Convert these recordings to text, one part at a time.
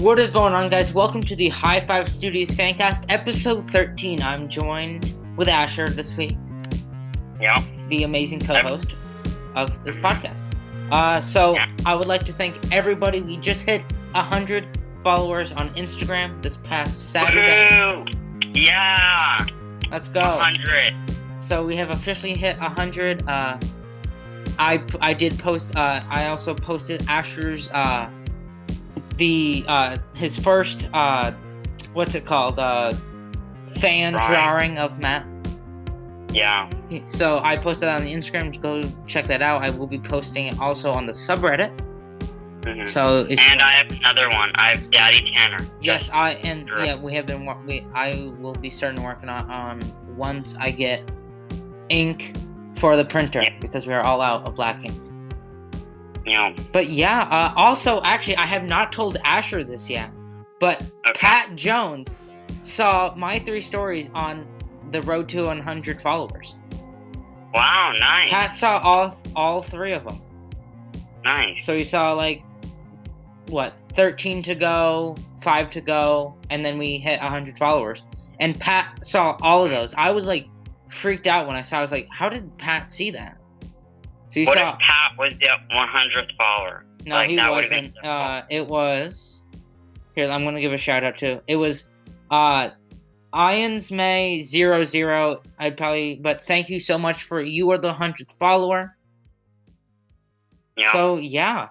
What is going on, guys? Welcome to the Hi5 Studios Fancast, episode 13. I'm joined with Asher this week. Yeah. The amazing co-host of this podcast. I would like to thank everybody. We just hit 100 followers on Instagram this past Saturday. Woo-hoo! Yeah! Let's go. 100. So we have officially hit 100. I did post. I also posted Asher's his first what's it called? Fan drawing of Matt. Yeah. So I posted that on the Instagram. Go check that out. I will be posting it also on the subreddit. Mm-hmm. So and I have another one. I have Daddy Tanner. Yes, we have been. I will be starting working on once I get ink for the printer because we are all out of black ink. Yeah. But yeah. Also, actually, I have not told Asher this yet. But Pat Jones saw my 3 stories on the road to 100 followers. Wow, nice. Pat saw all 3 of them. Nice. So he saw 13 to go, 5 to go, and then we hit 100 followers. And Pat saw all of those. I was freaked out when I saw. I was like, how did Pat see that? So what if Pat was the 100th follower? No, he wasn't. It was. Here, I'm gonna give a shout out too. It was, Ians May 00. But thank you so much for you are the 100th follower. Yeah. So yeah.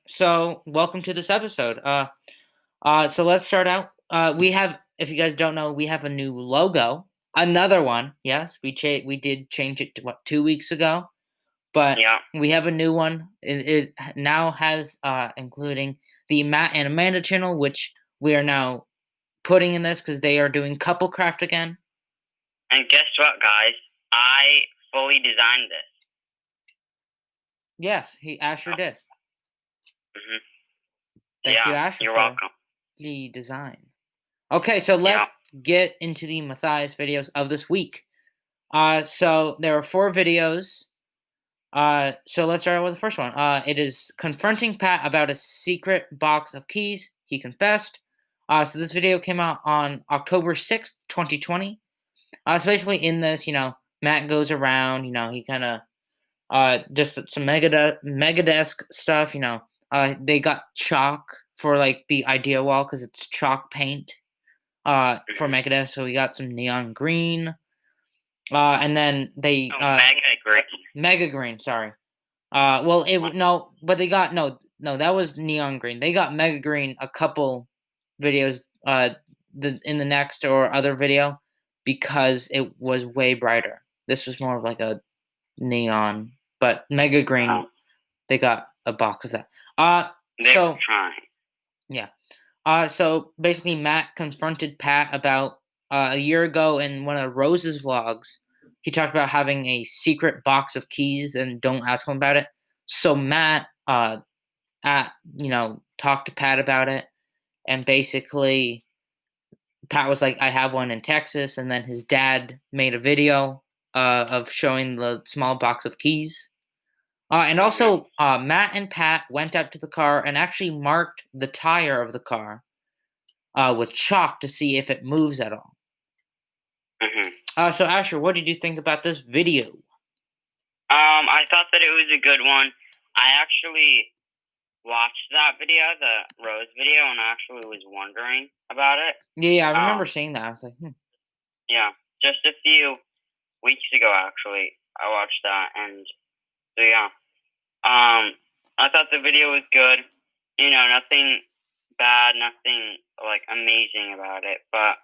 So welcome to this episode. So let's start out. We have, if you guys don't know, we have a new logo. Another one. Yes, we did change it to 2 weeks ago, but we have a new one. It now has including the Matt and Amanda channel, which we are now putting in this because they are doing couple craft again. And guess what, guys? I fully designed this. Yes, Asher did. Mm-hmm. Thank you, Asher. You're welcome. The design. Okay, so let's get into the Matthias videos of this week. So there are 4 videos. So let's start with the first one. It is confronting Pat about a secret box of keys. He confessed. So this video came out on October 6th, 2020. So basically in this, Matt goes around, he kind of, just some Megadesk stuff, they got chalk for the idea wall because it's chalk paint. For Megadeth, so we got some neon green, and then they mega green. Sorry. But they got no, that was neon green. They got mega green a couple videos in the next or other video because it was way brighter. This was more of a neon, but mega green. They got a box of that. They were trying. Yeah. So basically, Matt confronted Pat about a year ago in one of Rose's vlogs. He talked about having a secret box of keys and don't ask him about it. So Matt, talked to Pat about it, and basically, Pat was like, "I have one in Texas," and then his dad made a video of showing the small box of keys. And also, Matt and Pat went out to the car and actually marked the tire of the car with chalk to see if it moves at all. Mm-hmm. So, Asher, what did you think about this video? I thought that it was a good one. I actually watched that video, the Rose video, and I actually was wondering about it. Yeah, I remember seeing that. I was like, Yeah, just a few weeks ago, actually, I watched that, and so yeah. I thought the video was good. Nothing bad, nothing amazing about it. But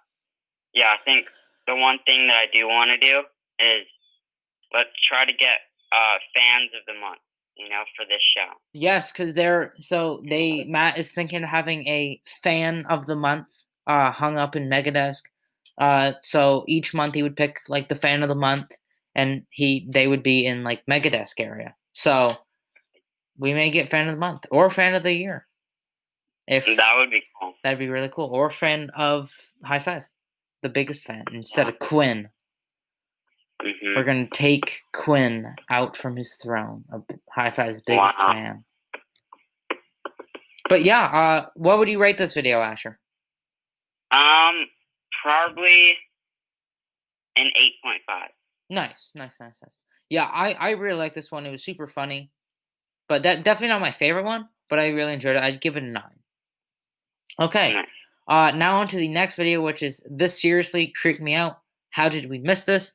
yeah, I think the one thing that I do want to do is let's try to get fans of the month, for this show. Yes, because Matt is thinking of having a fan of the month hung up in Megadesk. So each month he would pick the fan of the month, and they would be in Megadesk area. So we may get fan of the month or fan of the year. If that would be cool. That'd be really cool. Or fan of Hi5, the biggest fan, instead of Quinn. Mm-hmm. We're going to take Quinn out from his throne of Hi5's biggest fan. But yeah, what would you rate this video, Asher? Probably an 8.5. Nice. Yeah, I really like this one. It was super funny, but that definitely not my favorite one. But I really enjoyed it. I'd give it a 9. Okay. Nice. Now on to the next video, which is This Seriously Creeped Me Out. How did we miss this?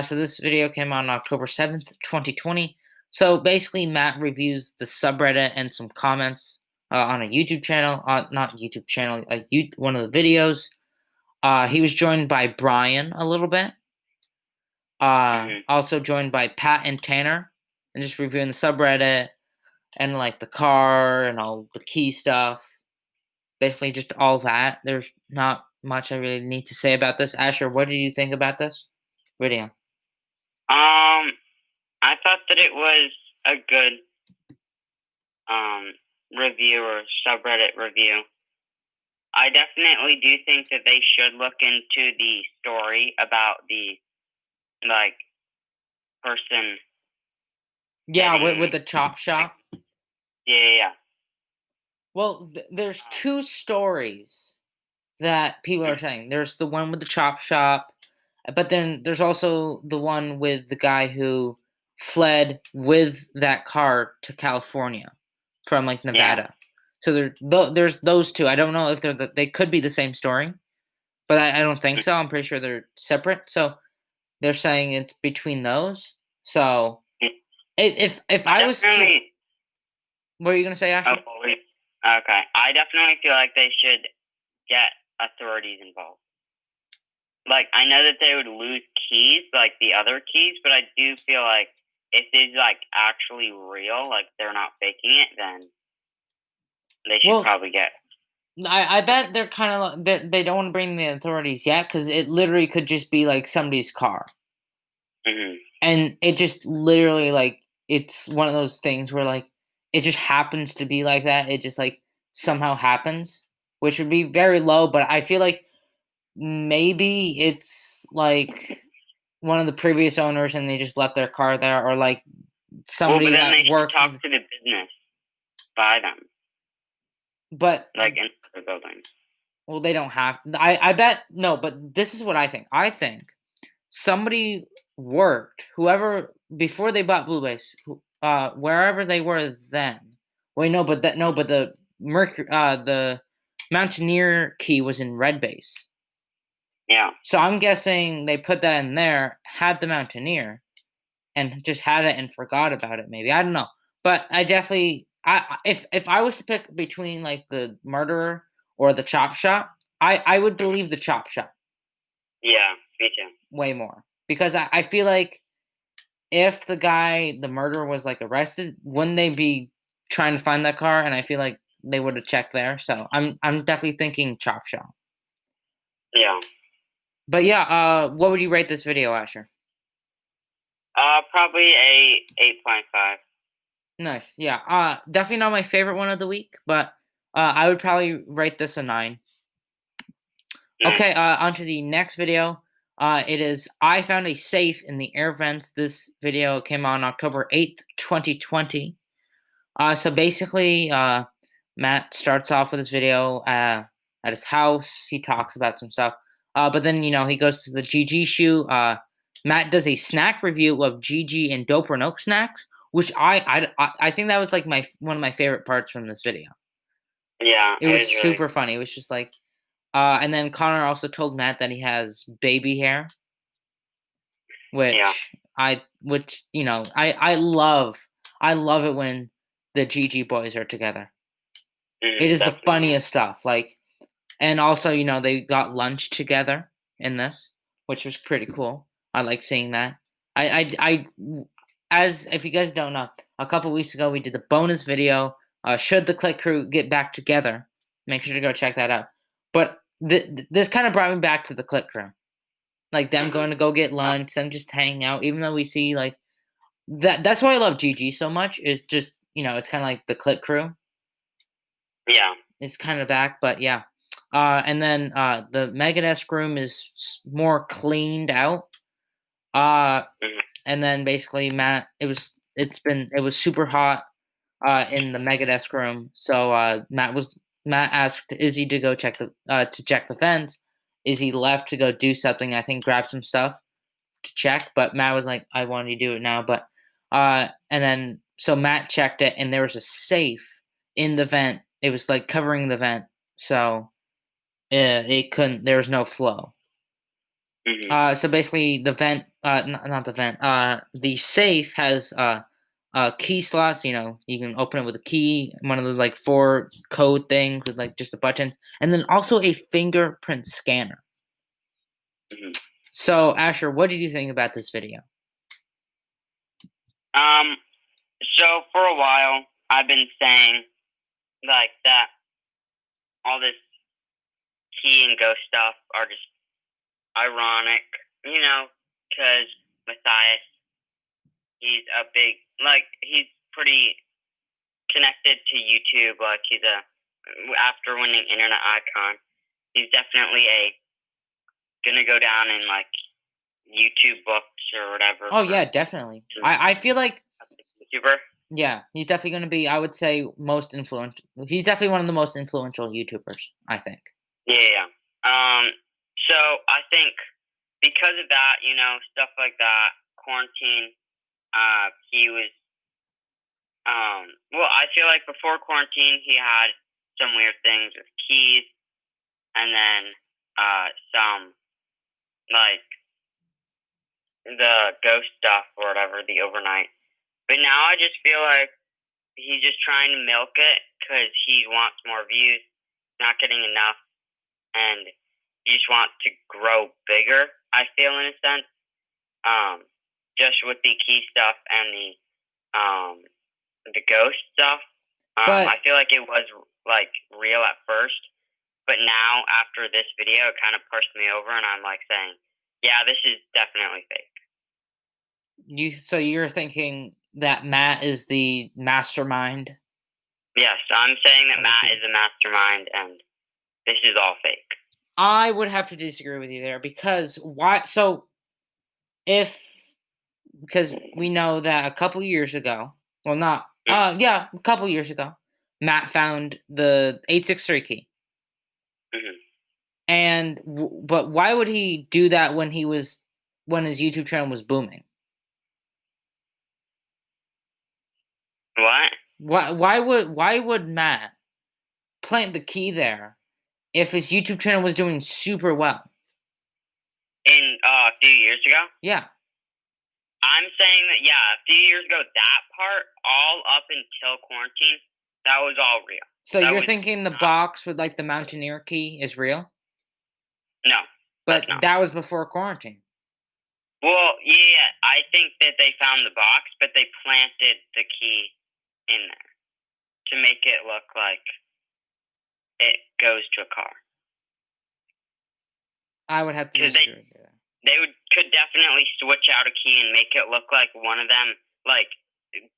So this video came out on October 7th, 2020. So basically, Matt reviews the subreddit and some comments on a YouTube channel. Not YouTube channel, one of the videos. He was joined by Brian a little bit. Also joined by Pat and Tanner, and just reviewing the subreddit and like the car and all the key stuff. Basically, just all that. There's not much I really need to say about this. Asher, what did you think about this video? I thought that it was a good review or subreddit review. I definitely do think that they should look into the story about the person. Yeah, with the chop shop. Yeah. Well, there's two stories that people are saying. There's the one with the chop shop, but then there's also the one with the guy who fled with that car to California from like Nevada. So there's those two. I don't know if they could be the same story, but I don't think so. I'm pretty sure they're separate. So they're saying it's between those. So if I was to, what are you gonna say, Ashley? Okay, I definitely feel like they should get authorities involved. Like, I know that they would lose keys, like the other keys, but I do feel like if it's like actually real, like they're not faking it, then they should probably get. I bet they're kind of they don't want to bring the authorities yet because it literally could just be like somebody's car, and it just literally like it's one of those things where like it just happens to be like that. It just like somehow happens, which would be very low. But I feel like maybe it's like one of the previous owners and they just left their car there, or like somebody that worked. Talk to the business by them, but like in the building. Well, they don't have. I bet no, but this is what I think. I think somebody worked, whoever before they bought Blue Base, wherever they were then. Wait, no, but the the Mountaineer key was in Red Base. Yeah. So I'm guessing they put that in there, had the Mountaineer, and just had it and forgot about it. Maybe I don't know, but I definitely if I was to pick between like the murderer or the chop shop, I would believe the chop shop. Yeah, me too. Way more because I feel like if the murderer was like arrested, wouldn't they be trying to find that car? And I feel like they would have checked there. So I'm definitely thinking chop shop. Yeah. But yeah, what would you rate this video, Asher? Probably a 8.5. Nice. Yeah. Definitely not my favorite one of the week, but I would probably rate this a 9. Okay, on to the next video. It is I found a safe in the air vents. This video came on October 8th, 2020. So basically, Matt starts off with his video at his house. He talks about some stuff. But then, he goes to the GG shoe. Matt does a snack review of GG and Dope or Nope snacks, which I think that was like one of my favorite parts from this video. Yeah, it was super funny. It was just like, and then Connor also told Matt that he has baby hair, which I love. I love it when the GG boys are together. It is the funniest stuff. Like, and also they got lunch together in this, which was pretty cool. I like seeing that. As if you guys don't know, a couple weeks ago we did the bonus video. Should the Click Crew get back together? Make sure to go check that out. But this kind of brought me back to the Click Crew, like them going to go get lunch, them just hanging out. Even though we see like that, that's why I love GG so much. Is just it's kind of like the Click Crew. Yeah, it's kind of back, but yeah. And then the Megadesk room is more cleaned out. And then basically Matt, it was super hot. in the mega desk room. So Matt asked Izzy to go check the fence. Izzy left to go do something. I think grab some stuff to check, but Matt was like, "I want you to do it now." But and then so Matt checked it, and there was a safe in the vent. It was like covering the vent, so it couldn't. There was no flow. So basically, the vent, not the vent. The safe has key slots. You can open it with a key, one of those like 4 code things with like just the buttons, and then also a fingerprint scanner. So Asher, what did you think about this video? So for a while, I've been saying like that all this key and ghost stuff are just ironic, because Matthias, he's a big, he's pretty connected to YouTube. Like, he's after winning internet icon, he's definitely gonna go down in, YouTube books or whatever. Oh yeah, definitely. I feel like YouTuber. Yeah, he's definitely going to be, I would say, most influential. He's definitely one of the most influential YouTubers, I think. Yeah. So I think because of that, stuff like that, quarantine, he was, well, I feel like before quarantine, he had some weird things with keys, and then, some, the ghost stuff or whatever, the overnight. But now I just feel like he's just trying to milk it because he wants more views, not getting enough, and he just wants to grow bigger, I feel, in a sense. Just with the key stuff and the ghost stuff. I feel like it was real at first, but now after this video, it kind of pushed me over, and I'm saying, yeah, this is definitely fake. So you're thinking that Matt is the mastermind? Yes, I'm saying that Matt is the mastermind, and this is all fake. I would have to disagree with you there because why? So because we know that a couple years ago, well, not a couple years ago, Matt found the 863 key. And but why would he do that when his YouTube channel was booming? What? Why would Matt plant the key there if his YouTube channel was doing super well? In a few years ago? Yeah. I'm saying that, yeah, a few years ago, that part, all up until quarantine, that was all real. So you're thinking the box with the Mountaineer key is real? No. But that was before quarantine. Well, yeah, I think that they found the box, but they planted the key in there to make it look like it goes to a car. I would have to disagree with that. They could definitely switch out a key and make it look like one of them,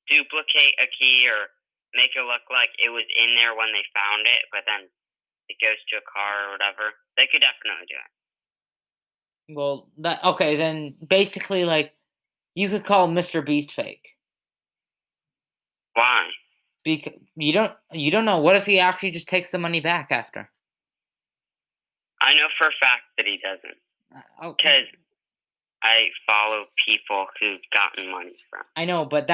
duplicate a key or make it look like it was in there when they found it, but then it goes to a car or whatever. They could definitely do it. Well, okay, then basically, you could call Mr. Beast fake. Why? Because you don't know. What if he actually just takes the money back after? I know for a fact that he doesn't. Because I follow people who've gotten money from. I know, but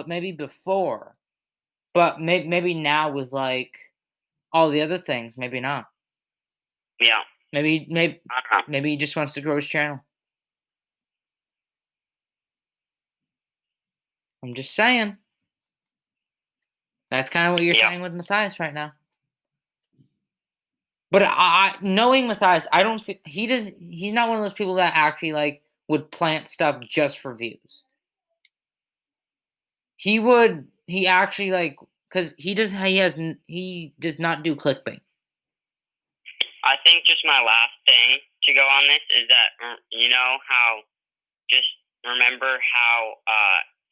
maybe before. But maybe now with all the other things, maybe not. Yeah. Maybe he just wants to grow his channel. I'm just saying. That's kind of what you're saying with Matthias right now. But knowing Matthias, I don't think he's not one of those people that actually would plant stuff just for views. He actually because he does not do clickbait. I think just my last thing to go on this is that just remember how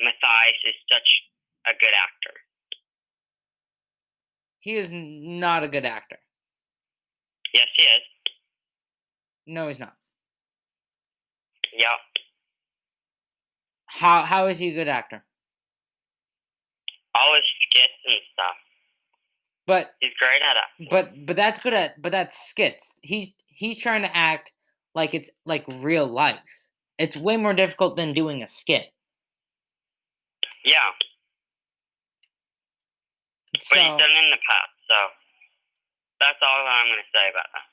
Matthias is such a good actor. He is not a good actor. Yes, he is. No, he's not. Yeah. How is he a good actor? All his skits and stuff. But he's great at acting. But that's good at but that's skits. He's trying to act like it's like real life. It's way more difficult than doing a skit. Yeah. But he's done it in the past, so that's all I'm going to say about that.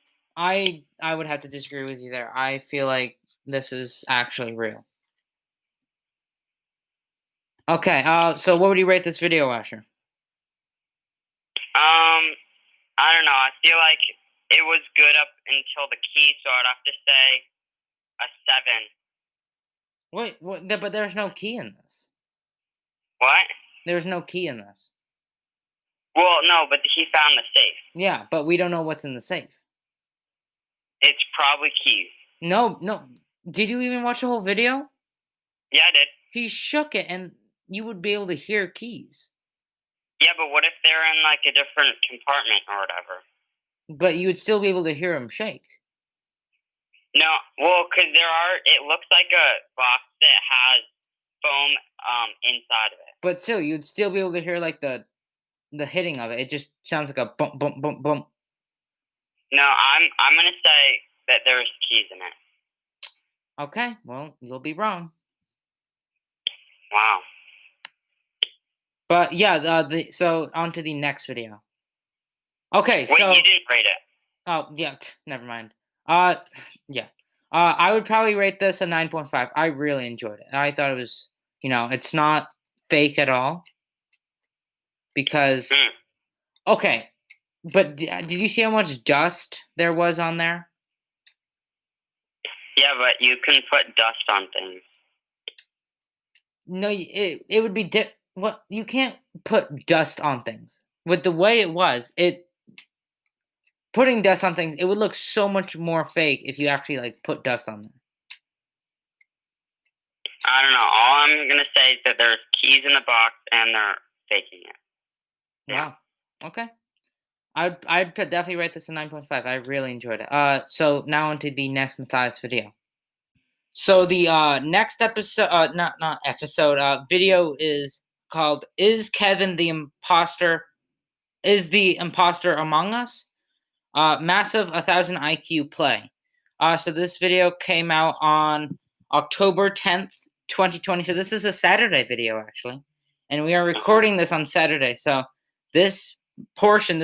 I would have to disagree with you there. I feel like this is actually real. Okay, so what would you rate this video, Asher? I don't know. I feel like it was good up until the key, so I'd have to say a 7. Wait, what? But there's no key in this. What? There's no key in this. Well, no, but he found the safe. Yeah, but we don't know what's in the safe. It's probably keys. No. Did you even watch the whole video? Yeah, I did. He shook it, and you would be able to hear keys. Yeah, but what if they're in, like, a different compartment or whatever? But you would still be able to hear him shake. No, well, because it looks like a box that has foam inside of it. But still, you'd still be able to hear, like, the hitting of it. It just sounds like a bump, bump, bump, bump. No, I'm going to say that there's keys in it. Okay, well, you'll be wrong. Wow. But yeah, so on to the next video. Okay, Wait, so you didn't rate it. Oh yeah, never mind. Yeah. I would probably rate this a 9.5. I really enjoyed it. I thought it was, it's not fake at all. Because okay, but did you see how much dust there was on there? Yeah, but you can put dust on things. No, it would be what you can't put dust on things. With the way it was, putting dust on things, it would look so much more fake if you actually like put dust on them. I don't know. All I'm gonna say is that there's keys in the box and they're faking it. Yeah. Wow. Okay. I'd definitely rate this a 9.5. I really enjoyed it. So now onto the next Matthias video. So the next episode, not episode, video is called "Is Kevin the Imposter? Is the Imposter Among Us?" Massive 1,000 IQ play. So this video came out on October 10th, 2020. So this is a Saturday video actually, and we are recording this on Saturday. So this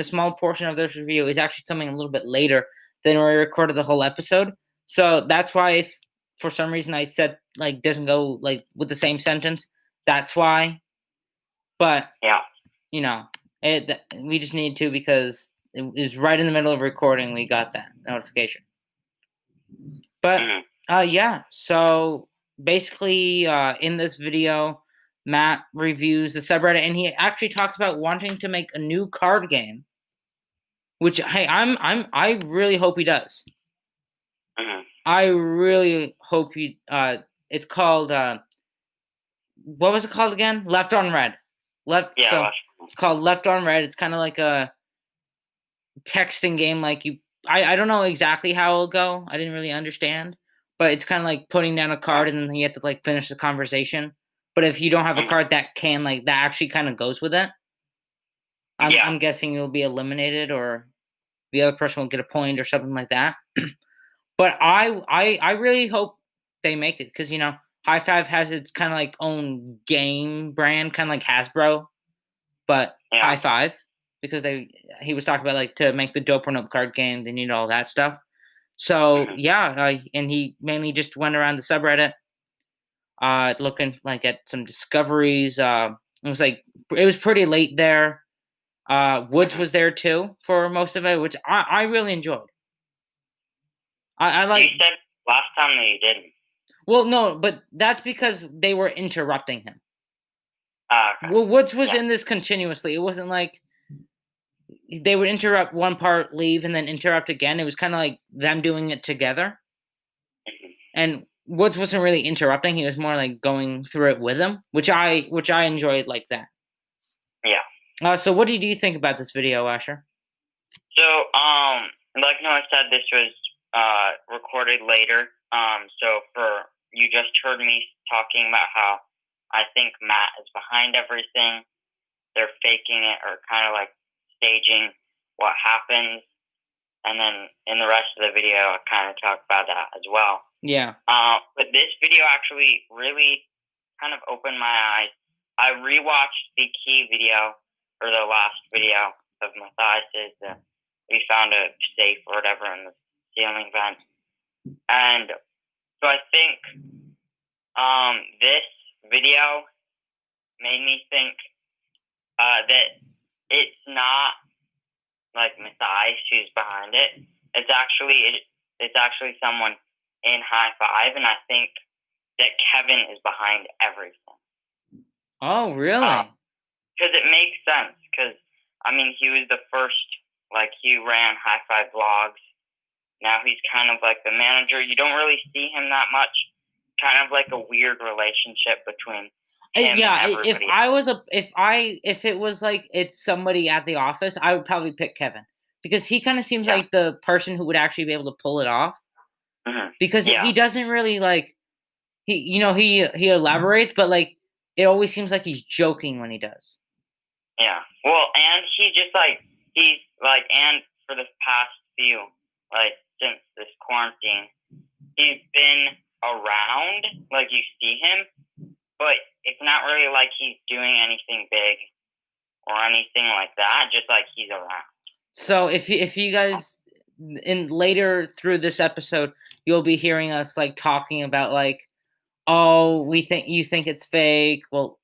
small portion of this review is actually coming a little bit later than we recorded the whole episode. So that's why if for some reason I said like doesn't go like with the same sentence, that's why. But yeah, we just need to because it was right in the middle of recording. We got that notification. But yeah, so basically in this video, Matt reviews the subreddit, and he actually talks about wanting to make a new card game. Which hey, I really hope he does. I really hope he. It's called. What was it called again? Left on Red. Yeah. So it's called Left on Red. It's kind of like a texting game. Like I don't know exactly how it'll go. I didn't really understand, but it's kind of like putting down a card and then you have to like finish the conversation. But if you don't have a card that actually kind of goes with it, I'm guessing you'll be eliminated or the other person will get a point or something like that. But I really hope they make it because Hi5 has its kind of like own game brand, kind of like Hasbro, but Hi5 because he was talking about like to make the dope run up card game, they need all that stuff. So yeah, and he mainly just went around the subreddit, looking like at some discoveries. It was pretty late there. Woods was there too for most of it, which I really enjoyed. I like. You said last time that you didn't. Well, no, but that's because they were interrupting him. Okay. Well, Woods was in this continuously. It wasn't like they would interrupt one part, leave, and then interrupt again. It was kind of like them doing it together. And Woods wasn't really interrupting. He was more like going through it with him, which I enjoyed like that. Yeah. So what did you think about this video, Asher? So, like Noah said, this was recorded later. So you just heard me talking about how I think Matt is behind everything. They're faking it or kind of like staging what happens. And then in the rest of the video, I kind of talk about that as well. Yeah. But this video actually really kind of opened my eyes. I rewatched the key video, or the last video of Matthias' we found a safe or whatever in the ceiling vent. And so I think this video made me think that it's not like Matthias who's behind it. It's actually someone in Hi5, and I think that Kevin is behind everything. Oh, really? Because it makes sense. Because I mean, he was the first. Like, he ran Hi5 vlogs. Now he's kind of like the manager. You don't really see him that much. Kind of like a weird relationship between him and everybody. If it was like it's somebody at the office, I would probably pick Kevin because he kind of seems like the person who would actually be able to pull it off. Mm-hmm. Because he doesn't really like he elaborates, but like it always seems like he's joking when he does. Yeah. Well, and and for the past few, like, since this quarantine, he's been around, like, you see him, but it's not really like he's doing anything big or anything like that, just like he's around. So if you guys in later through this episode, you'll be hearing us like talking about like, oh, you think it's fake. Well,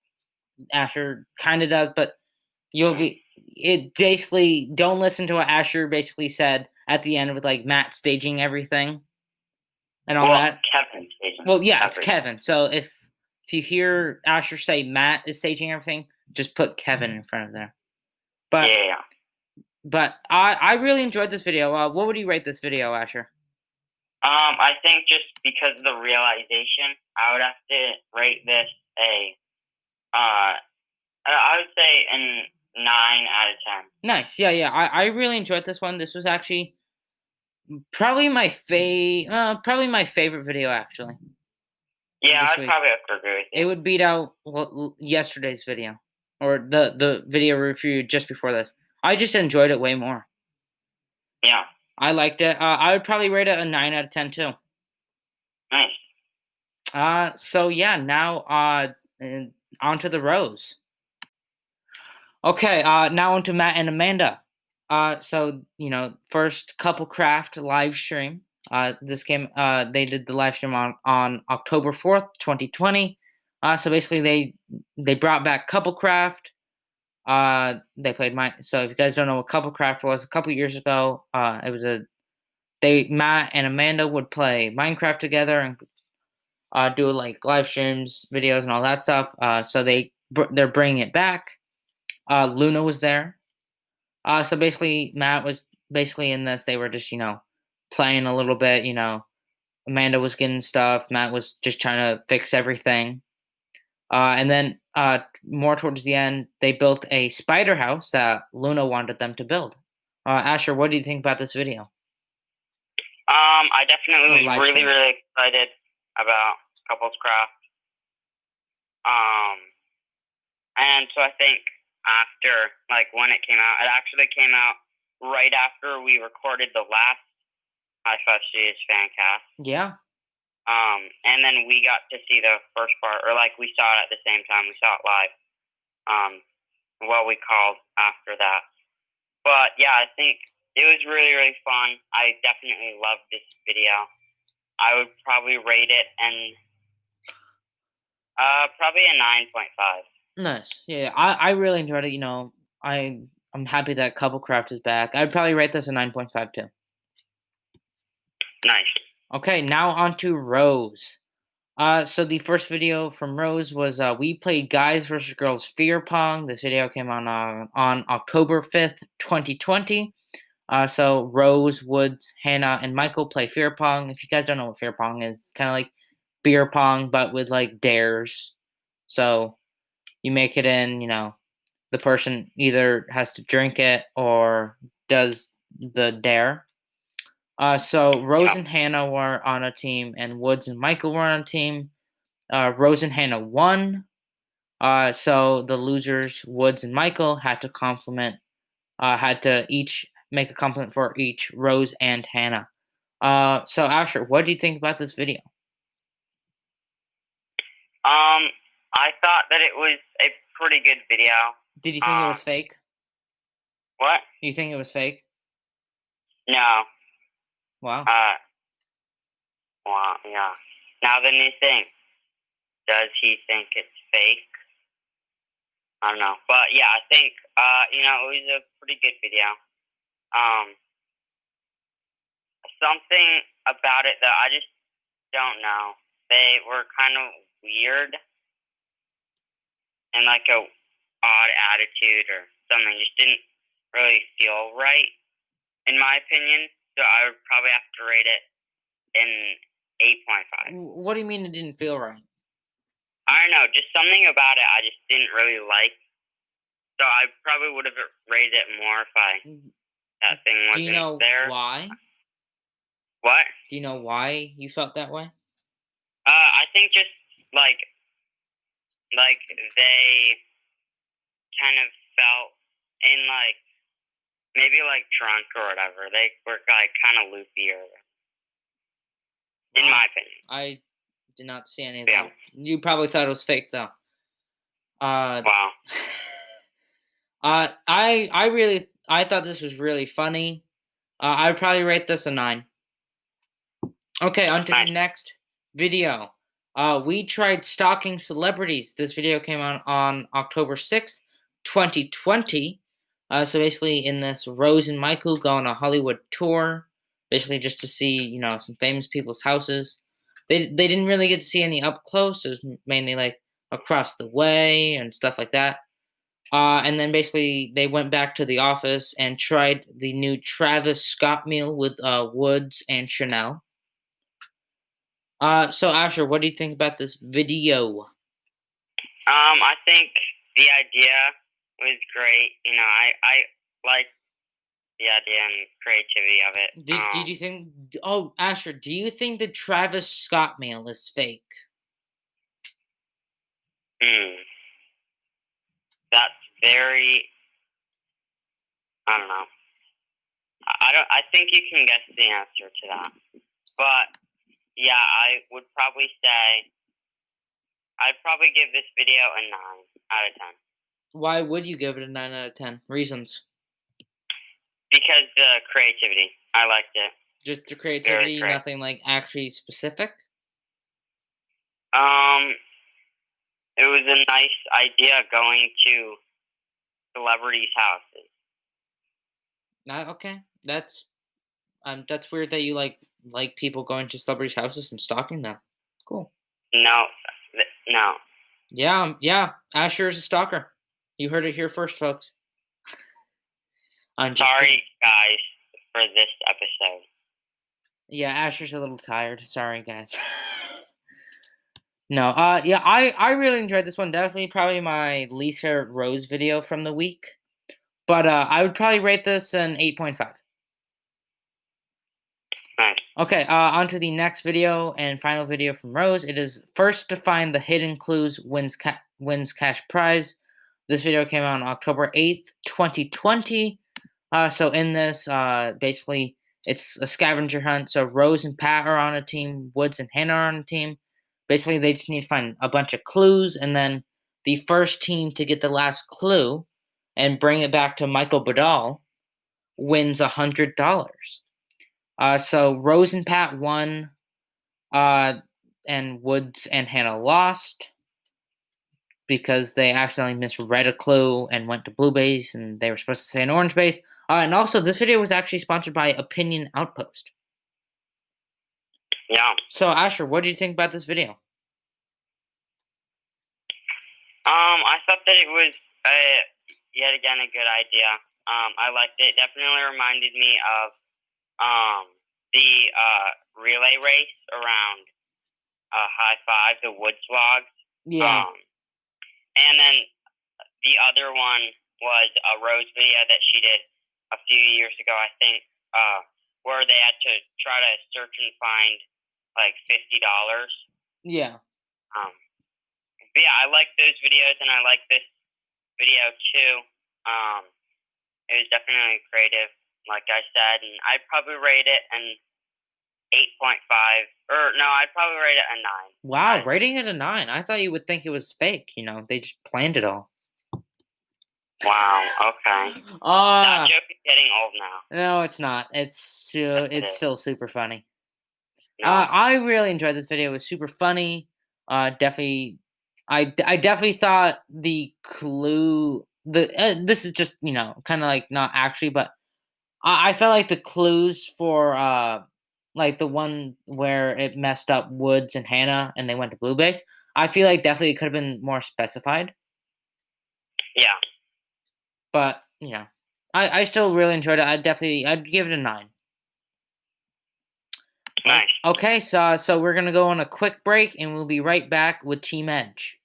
Asher kind of does, but it basically don't listen to what Asher basically said at the end with like Matt staging everything and all that. Kevin staging. Well, yeah, it's Kevin. So if you hear Asher say Matt is staging everything, just put Kevin in front of there. But yeah. But I really enjoyed this video. What would you rate this video, Asher? I think just because of the realization, I would have to rate this I would say a 9 out of 10. Nice. Yeah. I really enjoyed this one. This was actually probably my favorite video, actually. Yeah, I'd probably have to agree with you. It would beat out yesterday's video, or the video review just before this. I just enjoyed it way more. Yeah. I liked it. I would probably rate it a 9 out of 10 too. Nice. So yeah, now on to the rows. Okay, now on to Matt and Amanda. So first couple craft live stream. They did the live stream on October 4th, 2020. So basically they brought back couple craft. They played so if you guys don't know what couple craft was, a couple years ago, it was Matt and Amanda would play Minecraft together and do like live streams, videos, and all that stuff. So they're bringing it back. Luna was there. So basically, Matt was basically in this. They were just playing a little bit. Amanda was getting stuff. Matt was just trying to fix everything. And then more towards the end, they built a spider house that Luna wanted them to build. Asher, what do you think about this video? I definitely was really, really excited about Couples Craft. And so I think after, like, when it came out, it actually came out right after we recorded the last Hi5 Studios Fancast. Yeah. And then we got to see the first part, or like we saw it at the same time. We saw it live. We called after that. But yeah, I think it was really, really fun. I definitely loved this video. I would probably rate it probably a 9.5. Nice. Yeah, I really enjoyed it. I'm happy that Couple Craft is back. I'd probably rate this a 9.5 too. Nice. Okay, now on to Rose. So the first video from Rose was we played Guys vs. Girls Fear Pong. This video came on October 5th, 2020. So Rose, Woods, Hannah, and Michael play Fear Pong. If you guys don't know what Fear Pong is, it's kind of like beer pong, but with like dares. So you make it in, the person either has to drink it or does the dare. So Rose and Hannah were on a team, and Woods and Michael were on a team. Rose and Hannah won. So the losers, Woods and Michael, had to each make a compliment for each Rose and Hannah. So Asher, what do you think about this video? I thought that it was a pretty good video. Did you think it was fake? What? You think it was fake? No. Wow. Well, yeah. Now the new thing. Does he think it's fake? I don't know. But yeah, I think, it was a pretty good video. Something about it that I just don't know. They were kind of weird and like a odd attitude or something. Just didn't really feel right, in my opinion. So I would probably have to rate it in 8.5. What do you mean it didn't feel right? I don't know. Just something about it I just didn't really like. So I probably would have rated it more if that thing wasn't there. Do you know why? What? Do you know why you felt that way? I think just like they kind of felt in maybe drunk or whatever. They were kind of loopy in my opinion. I did not see any of that. You probably thought it was fake though. Wow. I thought this was really funny. I would probably rate this a 9. Okay, on to the next video. We tried stalking celebrities. This video came out on October 6th, 2020. So basically in this, Rose and Michael go on a Hollywood tour, basically just to see, some famous people's houses. They didn't really get to see any up close. It was mainly across the way and stuff like that. And then basically they went back to the office and tried the new Travis Scott meal with Woods and Chanel. So Asher, what do you think about this video? I think the idea was great. I like the idea and creativity of it. Did you think? Oh, Asher, do you think the Travis Scott meal is fake? That's very. I don't know. I think you can guess the answer to that, but yeah, I would probably say I'd probably give this video a 9 out of 10. Why would you give it a 9 out of 10? Reasons? Because the creativity, I liked it. Just the creativity, nothing actually specific. It was a nice idea going to celebrities' houses. Okay, that's weird that you like people going to celebrities' houses and stalking them. Cool. No. Yeah. Asher is a stalker. You heard it here first, folks. I'm sorry, guys, for this episode. Yeah, Asher's a little tired. Sorry, guys. No, yeah, I really enjoyed this one. Definitely probably my least favorite Rose video from the week. But I would probably rate this an 8.5. Nice. Okay, on to the next video and final video from Rose. It is first to find the hidden clues wins cash prize. This video came out on October 8th, 2020. So in this, basically, it's a scavenger hunt. So Rose and Pat are on a team. Woods and Hannah are on a team. Basically, they just need to find a bunch of clues, and then the first team to get the last clue and bring it back to Michael Badal wins $100. So Rose and Pat won, and Woods and Hannah lost because they accidentally misread a clue and went to blue base, and they were supposed to say an orange base. And also, this video was actually sponsored by Opinion Outpost. Yeah. So, Asher, what do you think about this video? I thought that it was yet again a good idea. I liked it. Definitely reminded me of the relay race around Hi5, the Woods vlog. Yeah. And then the other one was a Rose video that she did a few years ago, I think, where they had to try to search and find $50. Yeah. but yeah, I like those videos, and I like this video too. It was definitely creative, like I said, and I'd probably rate it an 8.5, or no, I'd probably rate it a 9. Wow, rating it a 9. I thought you would think it was fake. They just planned it all. Wow. Okay. That joke is getting old now. No, it's not. It's still super funny. No. I really enjoyed this video. It was super funny. Definitely, I definitely thought the clue. This is just kind of like not actually, but I felt like the clues for like the one where it messed up Woods and Hannah and they went to blue base. I feel like definitely it could have been more specified. Yeah. But I still really enjoyed it. I'd give it a 9. Nice. Okay, so we're gonna go on a quick break and we'll be right back with Team Edge.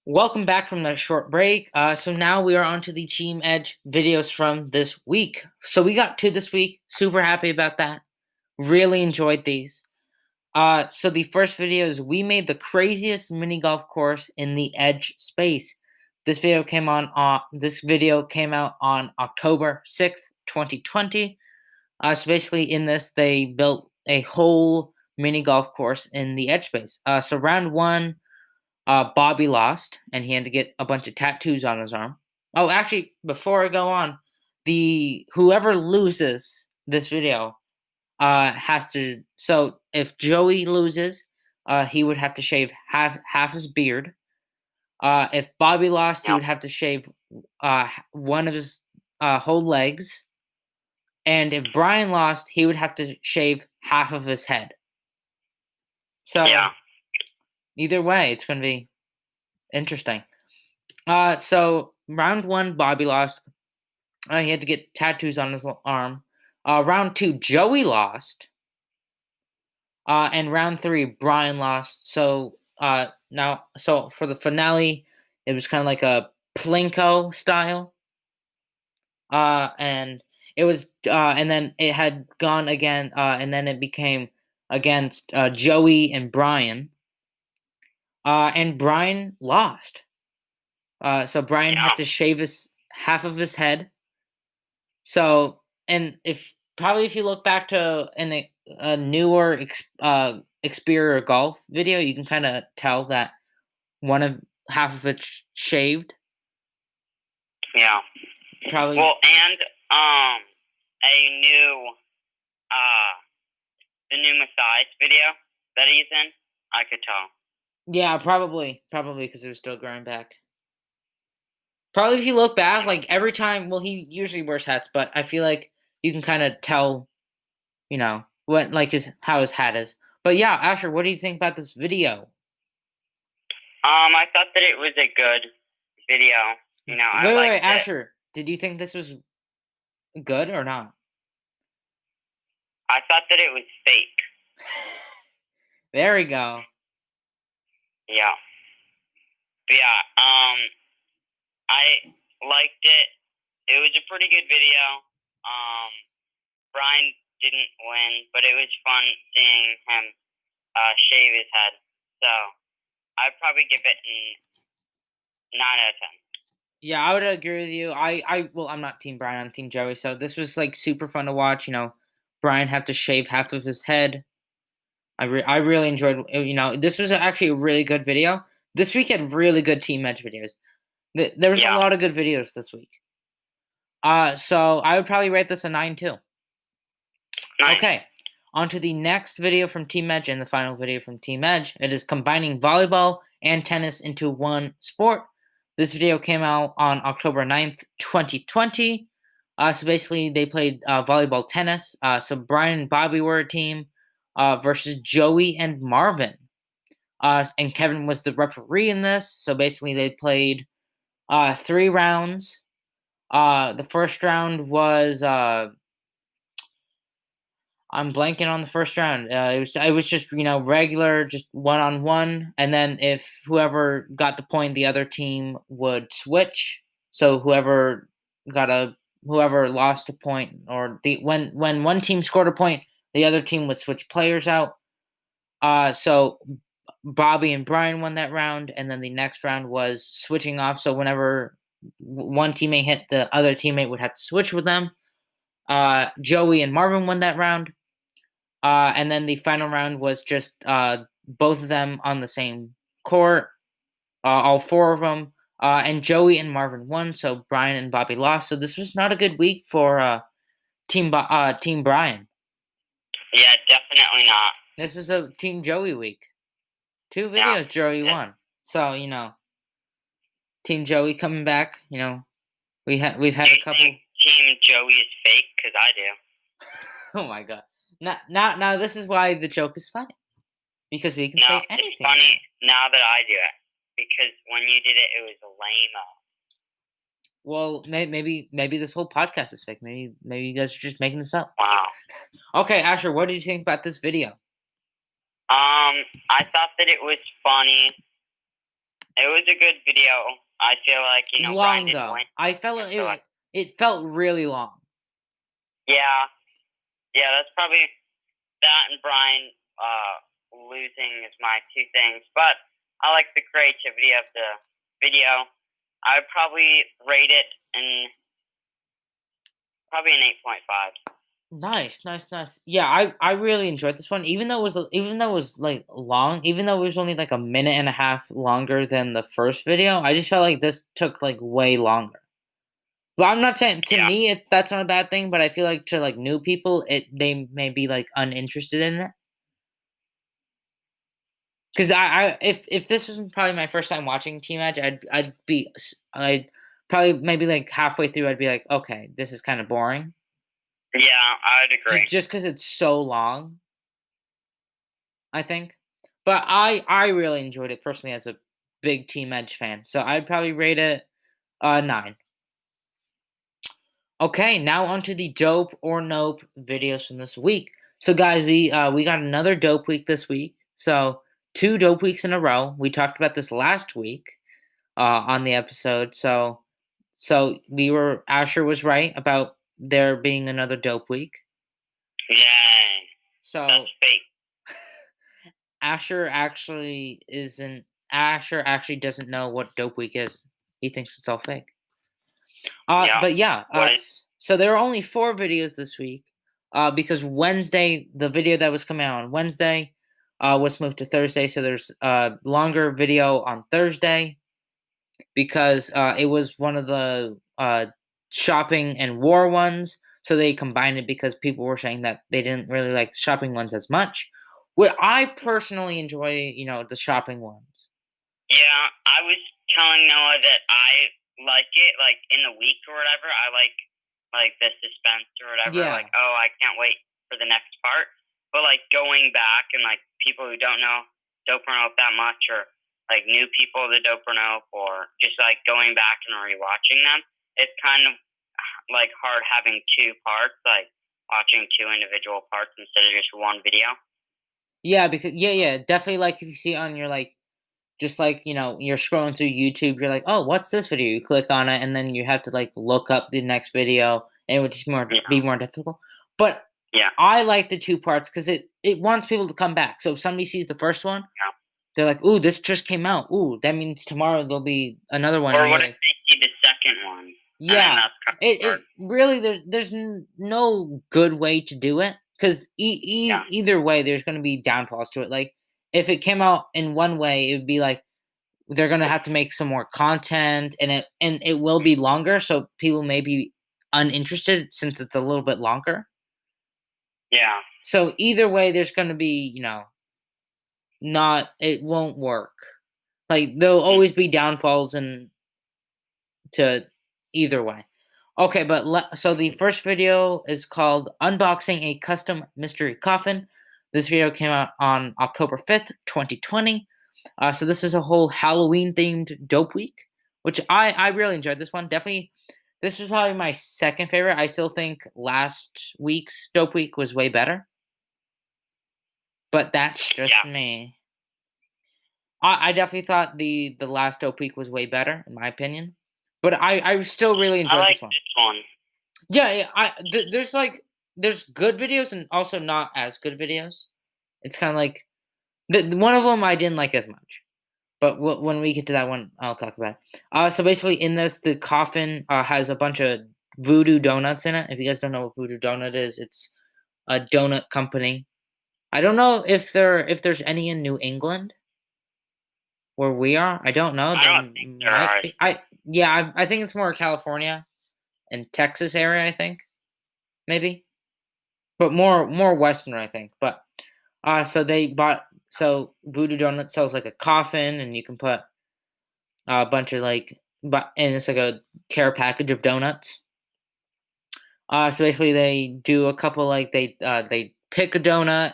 Welcome back from that short break. So now we are on to the Team Edge videos from this week. So we got 2 this week. Super happy about that. Really enjoyed these. So the first video is we made the craziest mini golf course in the Edge space. This video came out on October 6th, 2020. So basically in this they built a whole mini golf course in the Edge space. So round 1, Bobby lost, and he had to get a bunch of tattoos on his arm. Oh, actually, before I go on, whoever loses this video has to. So if Joey loses, he would have to shave half his beard. If Bobby lost, he would have to shave one of his whole legs. And if Brian lost, he would have to shave half of his head. So either way, it's going to be interesting. So round 1, Bobby lost. He had to get tattoos on his arm. Round 2, Joey lost. And round 3, Brian lost. So so for the finale, it was kind of like a Plinko style. And it was, and then it had gone again, and then it became against Joey and Brian. And Brian lost. So Brian had to shave half of his head. So, and if you look back to a newer Xperia Golf video, you can kind of tell that half of it's shaved. Yeah. Probably. Well, and the new Matthias video that he's in, I could tell. Yeah, probably because it was still growing back. Probably if you look back, like every time, well, he usually wears hats, but I feel like you can kind of tell, what how his hat is. But yeah, Asher, what do you think about this video? I thought that it was a good video. Wait, Asher, did you think this was good or not? I thought that it was fake. There we go. Yeah. But yeah, I liked it. It was a pretty good video. Brian didn't win, but it was fun seeing him shave his head. So I'd probably give it a 9 out of 10. Yeah, I would agree with you. Well, I'm not Team Brian, I'm Team Joey. So this was like super fun to watch. Brian had to shave half of his head. I really enjoyed. This was actually a really good video. This week had really good Team Edge videos. There was a lot of good videos this week. So I would probably rate this a 9 too. Nice. Okay, on to the next video from Team Edge and the final video from Team Edge. It is combining volleyball and tennis into one sport. This video came out on October 9th, 2020. So basically, they played volleyball tennis. So Brian and Bobby were a team versus Joey and Marvin. And Kevin was the referee in this. So basically, they played 3 rounds. The first round was I'm blanking on the first round. It was just regular, just 1-on-1, and then if whoever got the point, the other team would switch. So whoever lost a point, or when one team scored a point, the other team would switch players out. So Bobby and Brian won that round, and then the next round was switching off. So whenever one teammate hit, the other teammate would have to switch with them. Joey and Marvin won that round. And then the final round was just both of them on the same court, all four of them. And Joey and Marvin won, so Brian and Bobby lost. So this was not a good week for Team Brian. Yeah, definitely not. This was a Team Joey week. 2 videos, Joey won. So Team Joey coming back. We've had a couple. Team Joey is fake because I do. Oh my god! Now this is why the joke is funny, because we can say anything. It's funny now that I do it, because when you did it, it was lame-o. Well, maybe this whole podcast is fake. Maybe you guys are just making this up. Wow. Okay, Asher, what did you think about this video? I thought that it was funny. It was a good video. I feel like long though. I felt it felt really long. Yeah, that's probably that and Brian losing is my two things. But I like the creativity of the video. I would probably rate it probably an 8.5. Nice. Yeah, I really enjoyed this one, even though it was like long, even though it was only like a minute and a half longer than the first video. I just felt like this took like way longer. Well, I'm not saying to me that's not a bad thing, but I feel like to like new people, they may be like uninterested in it. Because if this was probably my first time watching Team Edge, I'd probably maybe like halfway through I'd be like, okay, this is kind of boring. Yeah, I'd agree. Just because it's so long, I think. But I really enjoyed it personally as a big Team Edge fan, so I'd probably rate it 9. Okay, now onto the dope or nope videos from this week. So guys, we got another dope week this week. So 2 dope weeks in a row. We talked about this last week on the episode. So Asher was right about there being another dope week. Yay. So that's fake. Asher actually doesn't know what dope week is. He thinks it's all fake. But yeah, so there are only 4 videos this week because Wednesday, the video that was coming out on Wednesday was moved to Thursday. So there's a longer video on Thursday because it was one of the shopping and war ones. So they combined it because people were saying that they didn't really like the shopping ones as much. Well, I personally enjoy, the shopping ones. Yeah, I was telling Noah that I like it, like in the week or whatever. I like the suspense or whatever. Yeah. Like, oh, I can't wait for the next part. But like going back and like people who don't know Dope or Nope that much, or like new people to Dope or Nope, or just like going back and rewatching them, it's kind of like hard having 2 parts, like watching 2 individual parts instead of just one video. Yeah, because definitely, like if you see it on your just like you're scrolling through YouTube, you're like, oh, what's this video? You click on it, and then you have to like look up the next video, and it would just be more difficult. But yeah, I like the 2 parts because it wants people to come back. So if somebody sees the first one, they're like, ooh, this just came out. Ooh, that means tomorrow there'll be another one. Or what if they see the second one? Yeah, it really there's no good way to do it because either way there's going to be downfalls to it. Like if it came out in one way, it would be like they're going to have to make some more content, and it will be longer, so people may be uninterested since it's a little bit longer. Yeah. So either way, there's going to be it won't work. Like there'll always be downfalls to either way. Okay, but so the first video is called Unboxing a Custom Mystery Coffin. This video came out on October 5th, 2020. So this is a whole Halloween-themed dope week, which I really enjoyed this one. Definitely, this was probably my second favorite. I still think last week's dope week was way better. But that's just me. I definitely thought the last dope week was way better, in my opinion. But I still really enjoyed this one. This one. Yeah, there's good videos and also not as good videos. It's kind of like One of them I didn't like as much, but when we get to that one, I'll talk about it. So basically, in this, the coffin has a bunch of voodoo donuts in it. If you guys don't know what voodoo donut is, it's a donut company. I don't know if there's any in New England where we are. I don't know. I There don't think there might are. be. I think it's more California and Texas area. I think maybe, but more Western. I think. But so they bought. So Voodoo Donut sells like a coffin, and you can put a bunch of like, but and it's like a care package of donuts. So basically, they do a couple like they pick a donut.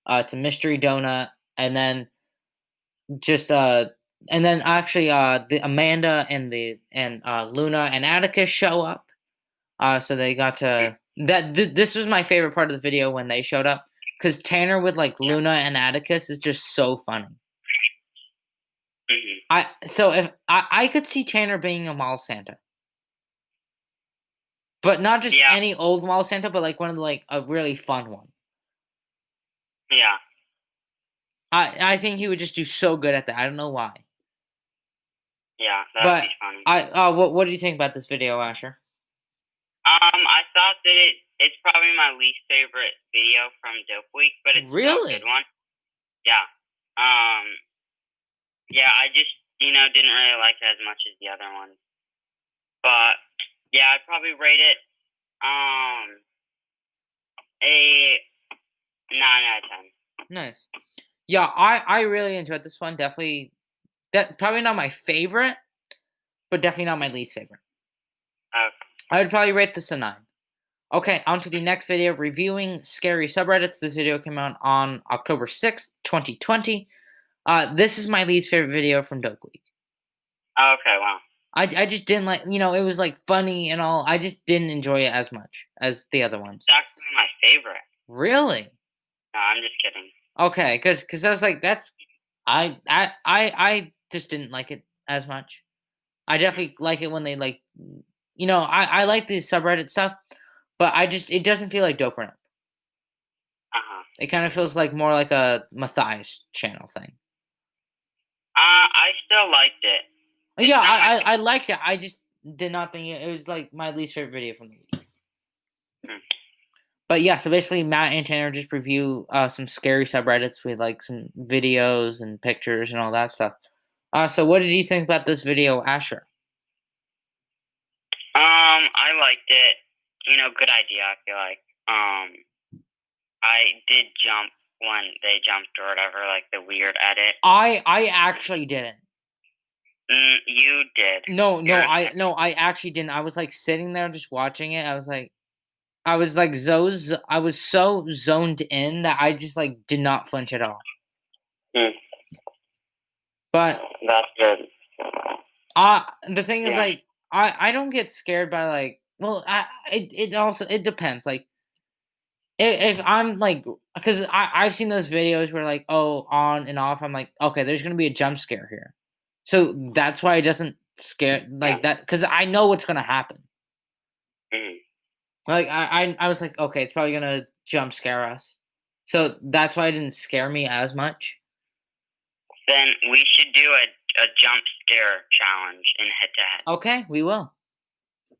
It's a mystery donut, and then just and then actually the Amanda and Luna and Atticus show up. So they got to this was my favorite part of the video when they showed up because Tanner with like Yeah. Luna and Atticus is just so funny. Mhm. If I could see Tanner being a mall Santa, but not just Yeah. any old mall Santa, but like one of the, like a really fun one. Yeah. I think he would just do so good at that. I don't know why. Yeah. That'd But be funny. what do you think about this video, Asher? I thought that it's probably my least favorite video from Dope Week, but it's still a Really? good one. Yeah. Yeah, I just didn't really like it as much as the other ones. But yeah, I'd probably rate it a 9 out of 10. Nice. Yeah, I really enjoyed this one. Definitely, that probably not my favorite, but definitely not my least favorite. Okay. I would probably rate this a 9. Okay, on to the next video, reviewing scary subreddits. This video came out on October 6th, 2020. This is my least favorite video from Dope Week. Okay, wow. I just didn't like, it was like funny and all. I just didn't enjoy it as much as the other ones. It's actually my favorite. Really? No, I'm just kidding. Okay, because I was like, I just didn't like it as much. I definitely like it when they like, I like these subreddit stuff, but it doesn't feel like Dope Run Up. It kind of feels like more like a Matthias channel thing. I still liked it. Yeah, I liked it. I just did not think it was like my least favorite video from the week. But yeah, so basically Matt and Tanner just review some scary subreddits with like some videos and pictures and all that stuff. So what did you think about this video, Asher? I liked it. Good idea, I feel like. I did jump when they jumped or whatever, like the weird edit. I actually didn't. You did. No, I actually didn't. I was like sitting there just watching it. I was so zoned in that I just like did not flinch at all. But that's good. the thing is, like, I don't get scared by like. Well, it depends. Like, if I'm like, because I've seen those videos where like, oh, on and off. I'm like, okay, there's gonna be a jump scare here, so that's why it doesn't scare like that because I know what's gonna happen. Like I was like, okay, it's probably gonna jump scare us, so that's why it didn't scare me as much. Then we should do a jump scare challenge in head to head. Okay, we will.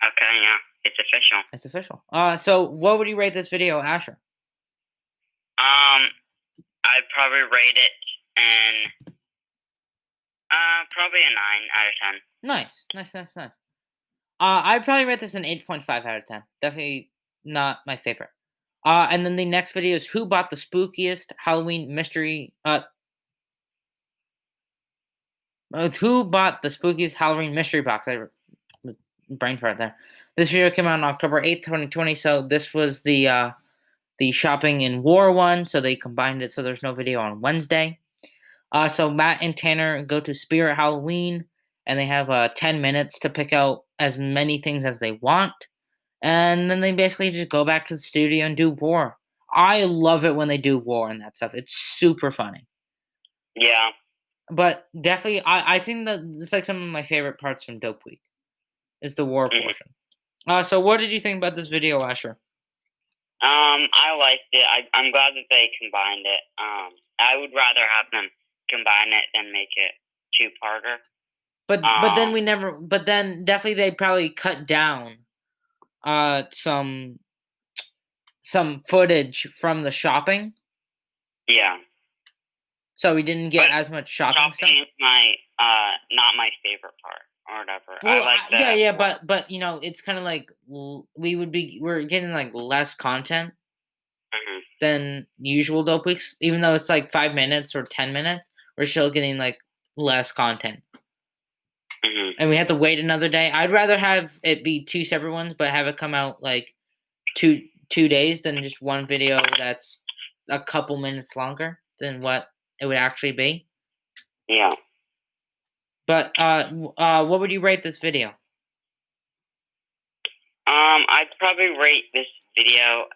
Okay, yeah, it's official. It's official. So what would you rate this video, Asher? I'd probably rate it in probably a 9 out of 10. Nice. I'd probably rate this an 8.5 out of 10. Definitely not my favorite. And then the next video is who bought the spookiest Halloween mystery. Who bought the spookiest Halloween mystery box? I brain fart there. This video came out on October 8th, 2020. So this was the shopping in war one. So they combined it. So there's no video on Wednesday. So Matt and Tanner go to Spirit Halloween, and they have 10 minutes to pick out as many things as they want. And then they basically just go back to the studio and do war. I love it when they do war and that stuff. It's super funny. Yeah. But definitely, I think that it's like some of my favorite parts from Dope Week is the war portion. So what did you think about this video, Asher? I liked it. I'm glad that they combined it. I would rather have them combine it than make it two-parter. But then definitely they probably cut down some footage from the shopping, Yeah. so we didn't get But as much shopping stuff. shopping is my not my favorite part or whatever. I Well, like the yeah, but you know, it's kind of like we're getting like less content Mhm. than usual dope weeks, even though it's like 5 minutes or 10 minutes. We're still getting like less content, Mhm. and we have to wait another day. I'd rather have it be two separate ones, but have it come out like two days than just one video that's a couple minutes longer than what it would actually be. Yeah. But what would you rate this video? I'd probably rate this video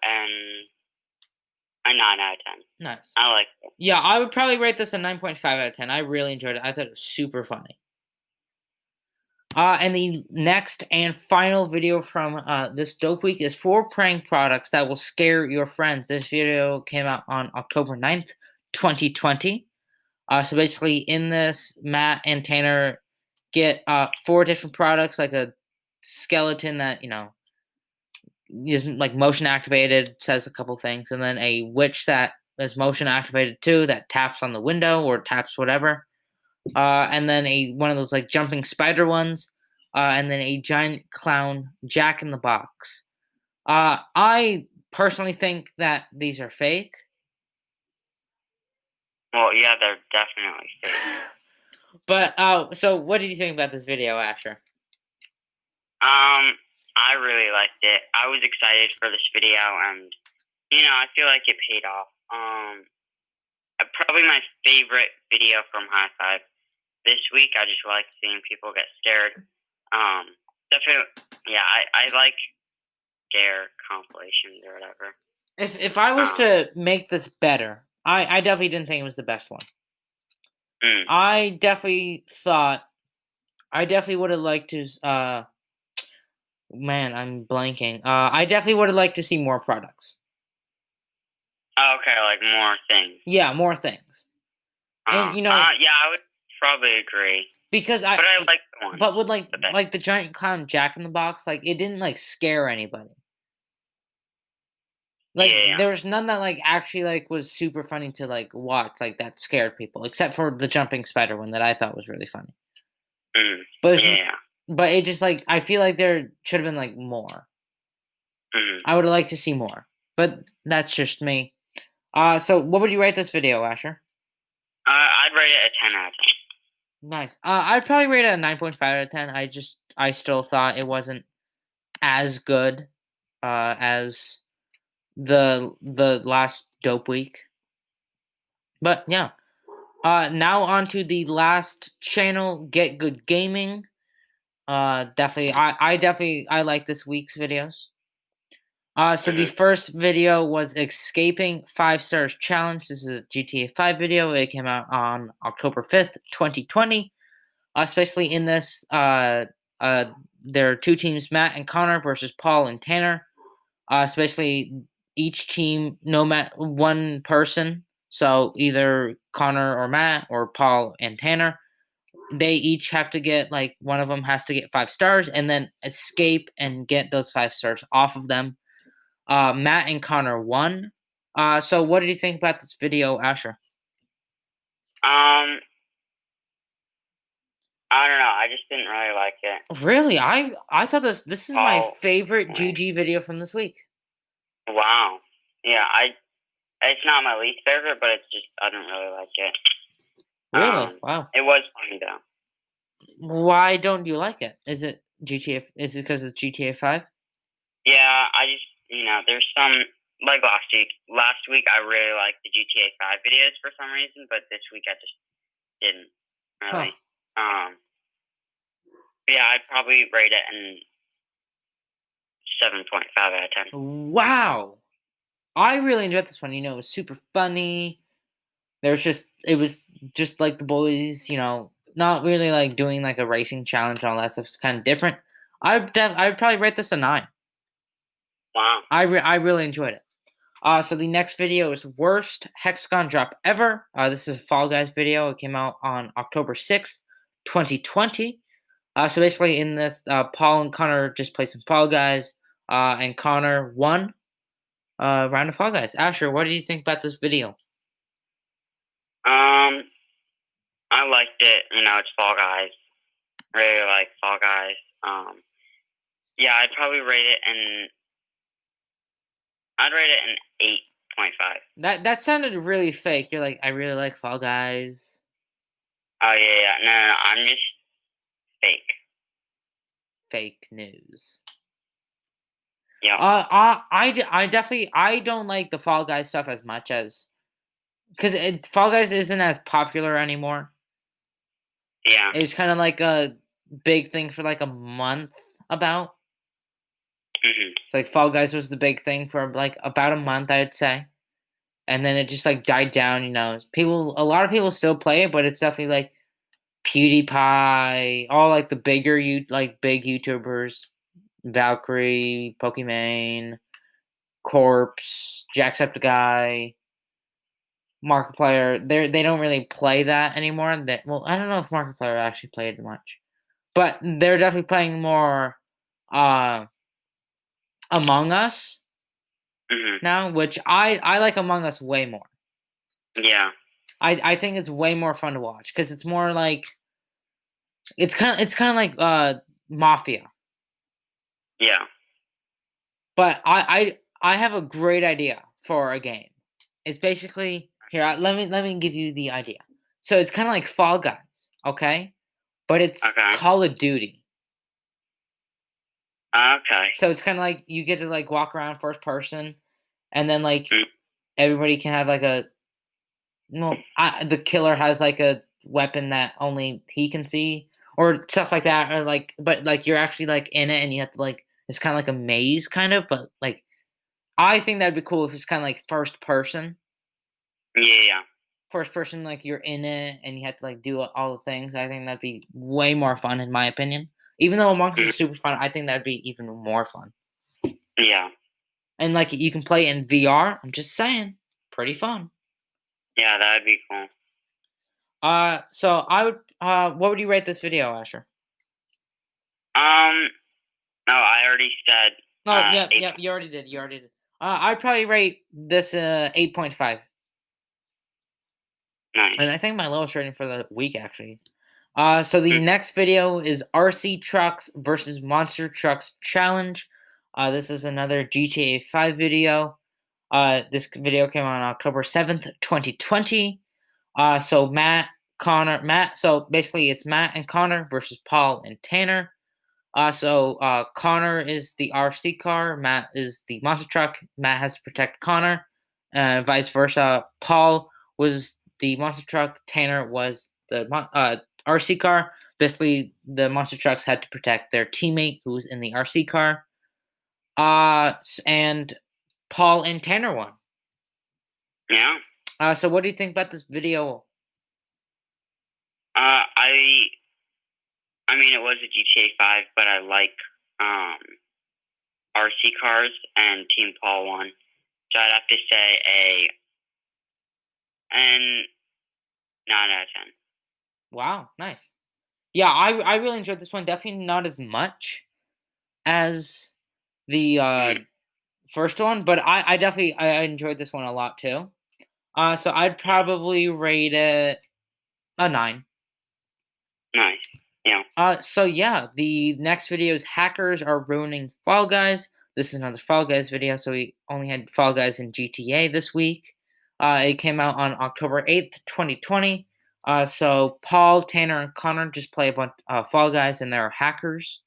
a 9 out of 10. Nice. I like it. Yeah, I would probably rate this a 9.5 out of 10. I really enjoyed it. I thought it was super funny. And the next and final video from this dope week is 4 prank products that will scare your friends. This video came out on October 9th, 2020. So basically, in this, Matt and Tanner get 4 different products, like a skeleton that, you know, is like motion activated, says a couple things, and then a witch that is motion activated too, that taps on the window or taps whatever. And then one of those like jumping spider ones, and then a giant clown Jack in the Box. I personally think that these are fake. Well, yeah, they're definitely fake. But so what did you think about this video, Asher? I really liked it. I was excited for this video, and I feel like it paid off. Probably my favorite video from Hi5 this week. I just like seeing people get scared. Definitely, yeah, I like scare compilations or whatever. If I was to make this better, I definitely didn't think it was the best one. I definitely would have liked to. Man, I'm blanking. I definitely would have liked to see more products. Okay, like more things. Yeah, more things. And yeah, I would probably agree. Because but I like the one. But with like the giant clown Jack in the Box, like it didn't like scare anybody. Like there was none that like actually like was super funny to like watch, like that scared people, except for the jumping spider one that I thought was really funny. But but it just like I feel like there should have been like more. I would have liked to see more, but that's just me. So what would you rate this video, Asher? I'd rate it a 10 out of 10. Nice. I'd probably rate it a 9.5 out of 10. I still thought it wasn't as good as the last dope week. But yeah. Now on to the last channel, Get Good Gaming. Definitely I like this week's videos. So the first video was Escaping 5 Stars Challenge. This is a GTA 5 video. It came out on October 5th, 2020. Especially in this, there are 2 teams, Matt and Connor versus Paul and Tanner. Especially each team, no matter one person, so either Connor or Matt or Paul and Tanner, they each have to get, like, one of them has to get 5 stars and then escape and get those 5 stars off of them. Matt and Connor won. So what did you think about this video, Asher? I don't know. I just didn't really like it. Really? I thought this is my favorite GG video from this week. Wow. Yeah, it's not my least favorite, but it's just I don't really like it. Really? Wow. It was funny though. Why don't you like it? Is it GTA? Is it because it's GTA 5? Yeah, I just there's some like last week. Last week I really liked the GTA 5 videos for some reason, but this week I just didn't really. Yeah, I'd probably rate it in 7.5 out of 10. Wow, I really enjoyed this one. It was super funny. It was just like the boys, not really like doing like a racing challenge and all that stuff. It's kind of different. I'd probably rate this a 9. Wow. I really enjoyed it. So the next video is worst hexagon drop ever. This is a Fall Guys video. It came out on October 6th, 2020. So basically in this, Paul and Connor just played some Fall Guys, and Connor won round of Fall Guys. Asher, what do you think about this video? I liked it. It's Fall Guys. Really like Fall Guys. Yeah, I'd rate it an 8.5. That sounded really fake. You're like, I really like Fall Guys. Oh yeah. No, I'm just fake. Fake news. Yeah. I definitely don't like the Fall Guys stuff as much as because Fall Guys isn't as popular anymore. Yeah. It was kind of like a big thing for like a month about. It's like Fall Guys was the big thing for like about a month, I'd say, and then it just like died down. A lot of people still play it, but it's definitely like PewDiePie, all like the big YouTubers, Valkyrie, Pokimane, Corpse, Jacksepticeye, Markiplier. They don't really play that anymore. I don't know if Markiplier actually played much, but they're definitely playing more Among Us now, which I like Among Us way more. Yeah. I think it's way more fun to watch because it's more like it's kind of like Mafia. Yeah. But I have a great idea for a game. It's basically here. Let me give you the idea. So it's kind of like Fall Guys, okay? But it's Okay. Call of Duty. Okay. So it's kind of like you get to like walk around first person, and then like everybody can have like the killer has like a weapon that only he can see or stuff like that, or like but like you're actually like in it and you have to like it's kind of like a maze kind of, but like I think that'd be cool if it's kind of like first person. Yeah. First person, like you're in it and you have to like do all the things. I think that'd be way more fun in my opinion. Even though Among Us is super fun, I think that'd be even more fun. Yeah. And like you can play in VR. I'm just saying, pretty fun. Yeah, that'd be cool. So I would. What would you rate this video, Asher? No, I already said. Oh, yeah, you already did. I'd probably rate this 8.5. Nice. And I think my lowest rating for the week actually. So the next video is RC Trucks versus Monster Trucks Challenge. This is another GTA 5 video. This video came on October 7th, 2020. So so basically it's Matt and Connor versus Paul and Tanner. So Connor is the RC car, Matt is the monster truck. Matt has to protect Connor, vice versa. Paul was the monster truck, Tanner was the RC car. Basically, the monster trucks had to protect their teammate who was in the RC car. And Paul and Tanner won. Yeah. So what do you think about this video? I mean, it was a GTA 5, but I like RC cars, and Team Paul won. So I'd have to say a 9 out of 10. Wow, nice. Yeah, I really enjoyed this one. Definitely not as much as the first one, but I definitely I enjoyed this one a lot too. So I'd probably rate it a 9. Nice. Yeah. So yeah, the next video is Hackers Are Ruining Fall Guys. This is another Fall Guys video, so we only had Fall Guys in GTA this week. It came out on October 8th, 2020. So Paul, Tanner, and Connor just play a bunch Fall Guys, and they're hackers.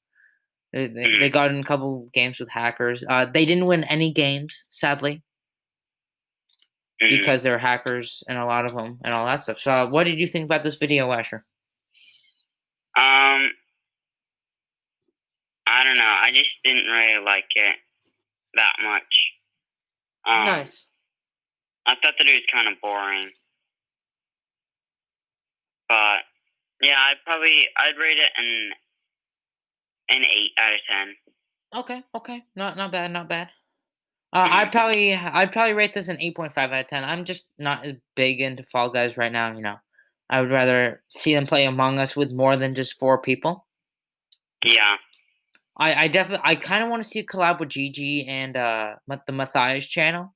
They got in a couple games with hackers. They didn't win any games, sadly, because they're hackers and a lot of them and all that stuff. So what did you think about this video, Asher? I don't know. I just didn't really like it that much. Nice. I thought that it was kind of boring. But yeah, I'd rate it an 8 out of 10. Okay. Not bad. I'd probably rate this an 8.5 out of 10. I'm just not as big into Fall Guys right now. I would rather see them play Among Us with more than just 4 people. Yeah. I kind of want to see a collab with Gigi and the Matthias channel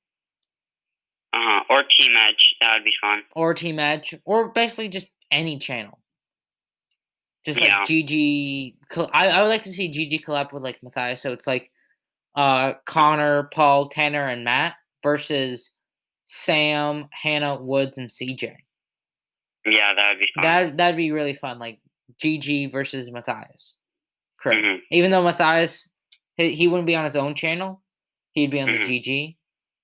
Or Team Edge. That would be fun. or Team Edge or basically just any channel. Just like Yeah. Gigi. I would like to see Gigi collab with like Matthias. So it's like Connor, Paul, Tanner, and Matt versus Sam, Hannah, Woods, and CJ. Yeah, that would be fun. That'd be really fun. Like GG versus Matthias. Correct. Mhm. Even though Matthias, he wouldn't be on his own channel, he'd be on the Mhm. GG,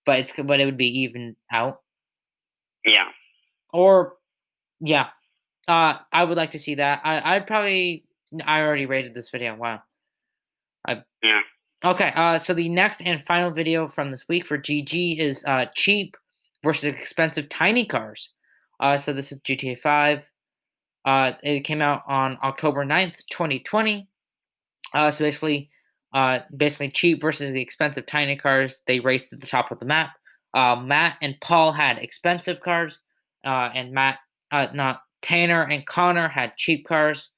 but it would be even out. Yeah. Or yeah, I would like to see that. I already rated this video. Wow. Yeah. Okay. So the next and final video from this week for GG is cheap versus expensive tiny cars. So this is GTA 5. It came out on October 9th, 2020. So basically cheap versus the expensive tiny cars. They raced at the top of the map. Matt and Paul had expensive cars, and not Tanner and Connor had cheap cars.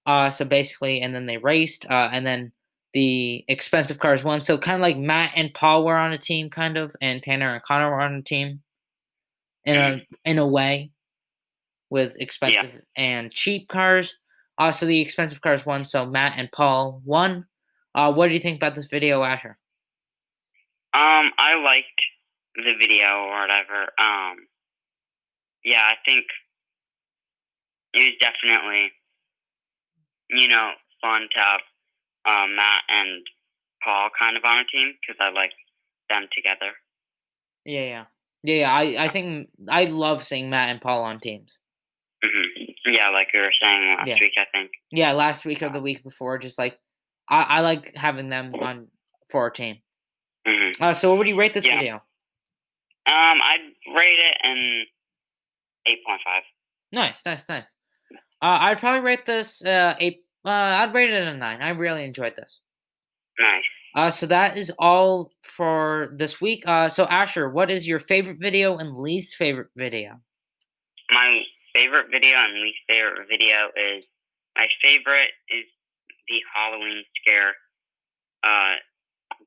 So basically, and then they raced, and then the expensive cars won. So kind of like Matt and Paul were on a team, kind of, and Tanner and Connor were on a team in a way with expensive and cheap cars. So the expensive cars won. So Matt and Paul won. What do you think about this video, Asher? I liked the video or whatever. Yeah, I think it was definitely, fun to have Matt and Paul kind of on a team because I like them together. Yeah. I think I love seeing Matt and Paul on teams. Yeah, like we were saying last week, I think. Yeah, last week or the week before, just like I like having them on for our team. So what would you rate this video? I'd rate it an 8.5. Nice. I'd probably rate this 8. I'd rate it a 9. I really enjoyed this. Nice. So that is all for this week. So Asher, what is your favorite video and least favorite video? My favorite video and least favorite video is my favorite is the Halloween scare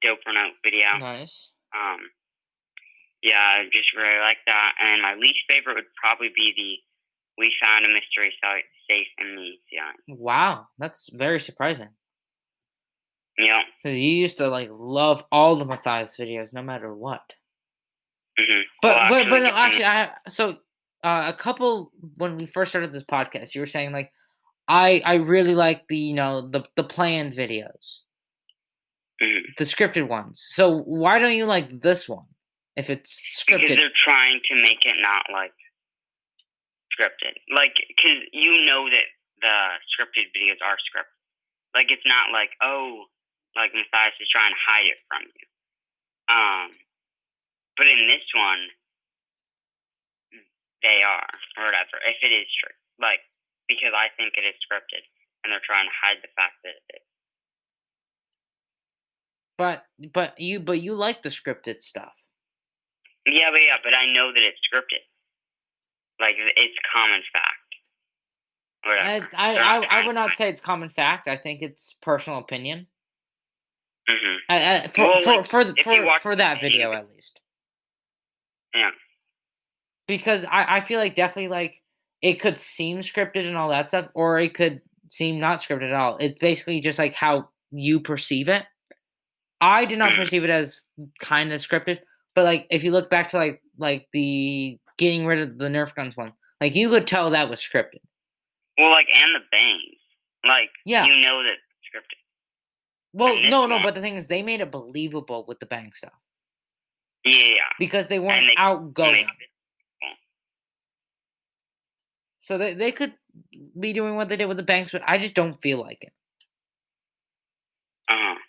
dope note video. Nice. Yeah, I just really like that. And my least favorite would probably be the "We found a mystery safe in the ATM." Wow, that's very surprising. Yeah. Because you used to like love all the Matthias videos, no matter what. But no, actually, a couple when we first started this podcast, you were saying like I really like the the planned videos, the scripted ones. So why don't you like this one if it's scripted? Because they're trying to make it not like scripted, like because that the scripted videos are scripted. Like it's not like like Matthias is trying to hide it from you. But in this one, they are or whatever. If it is true, like because I think it is scripted, and they're trying to hide the fact that it is. But you like the scripted stuff. Yeah, but I know that it's scripted. Like it's common fact. Whatever. I would not say it's common fact. I think it's personal opinion. For that video at least. Yeah. Because I feel like definitely like it could seem scripted and all that stuff, or it could seem not scripted at all. It's basically just like how you perceive it. I did not perceive it as kind of scripted, but like if you look back to like the getting rid of the Nerf guns one, like you could tell that was scripted. Well, like and the bangs, like yeah, that it's scripted. Well, no, but the thing is, they made it believable with the bang stuff. Yeah, because they weren't outgoing. So they could be doing what they did with the banks, but I just don't feel like it.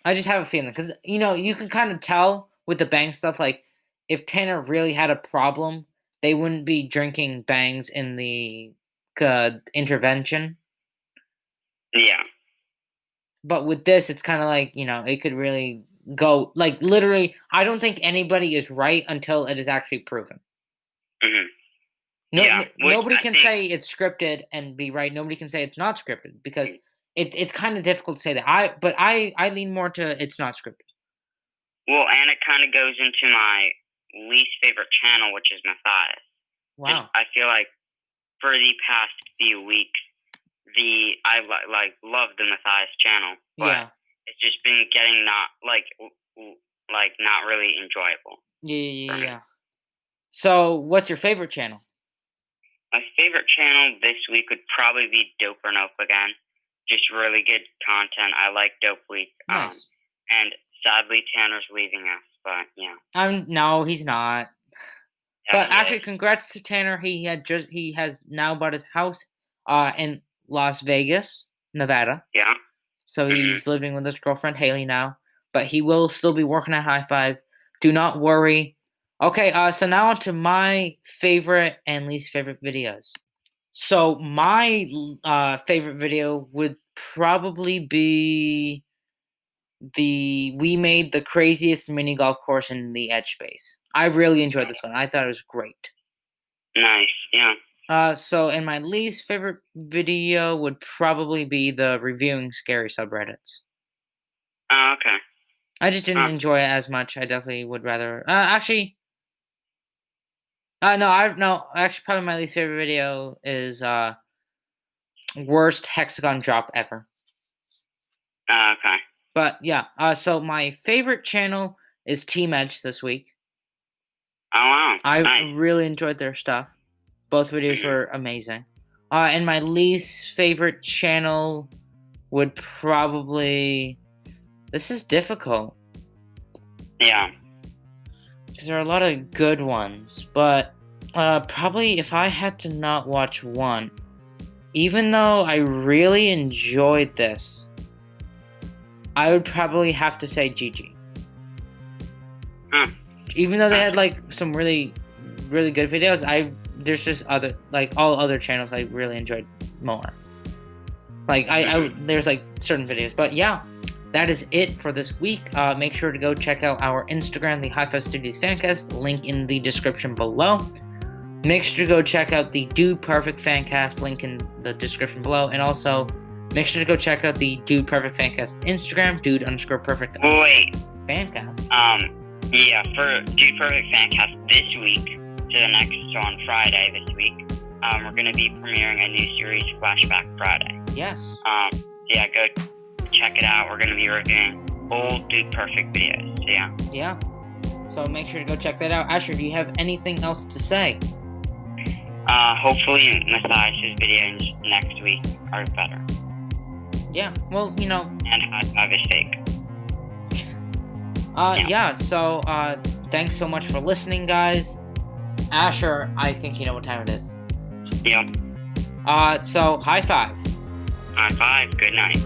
I just have a feeling because you can kind of tell with the bang stuff. Like if Tanner really had a problem, they wouldn't be drinking bangs in the intervention. Yeah. But with this, it's kind of like it could really go like literally. I don't think anybody is right until it is actually proven. Mm-hmm. Nobody can say it's scripted and be right. Nobody can say it's not scripted because it's kind of difficult to say that. I lean more to it's not scripted. Well, and it kind of goes into my least favorite channel, which is Matthias. Wow. I feel like for the past few weeks, I love the Matthias channel, but it's just been getting not really enjoyable. Yeah. So, what's your favorite channel? My favorite channel this week would probably be Dope or Nope again. Just really good content. I like Dope Week. Nice. And sadly, Tanner's leaving us, but yeah. No, he's not. Yeah, but actually, congrats to Tanner. He has now bought his house in Las Vegas, Nevada. Yeah. So he's living with his girlfriend Haley now. But he will still be working at Hi5. Do not worry. Okay, so now on to my favorite and least favorite videos. So my favorite video would probably be we made the craziest mini golf course in the edge space. I really enjoyed this one. I thought it was great. Nice, yeah. So and my least favorite video would probably be the reviewing scary subreddits. Oh, okay. I just didn't enjoy it as much. I definitely would rather actually actually probably my least favorite video is worst hexagon drop ever. Okay. But yeah, so my favorite channel is Team Edge this week. Oh wow. I really enjoyed their stuff. Both videos were amazing. And my least favorite channel would probably this is difficult. Yeah. Because there are a lot of good ones, but probably if I had to not watch one, even though I really enjoyed this, I would probably have to say GG. Even though they had like some really, really good videos, there's just other all other channels I really enjoyed more. Like there's like certain videos, but yeah. That is it for this week. Make sure to go check out our Instagram, the Hi5 Studios Fancast, link in the description below. Make sure to go check out the Dude Perfect Fancast, link in the description below. And also, make sure to go check out the Dude Perfect Fancast Instagram, Dude_Perfect Fancast. Yeah, for Dude Perfect Fancast this week, so on Friday this week, we're going to be premiering a new series, Flashback Friday. Yes. Yeah, go check it out. We're going to be reviewing old Dude Perfect videos. So yeah. Yeah. So make sure to go check that out. Asher, do you have anything else to say? Hopefully Matthias' videos next week are better. Yeah. Well, you know. And Hi5 is fake. Yeah. So thanks so much for listening, guys. Asher, I think you know what time it is. Yep. So Hi5. Hi5. Good night.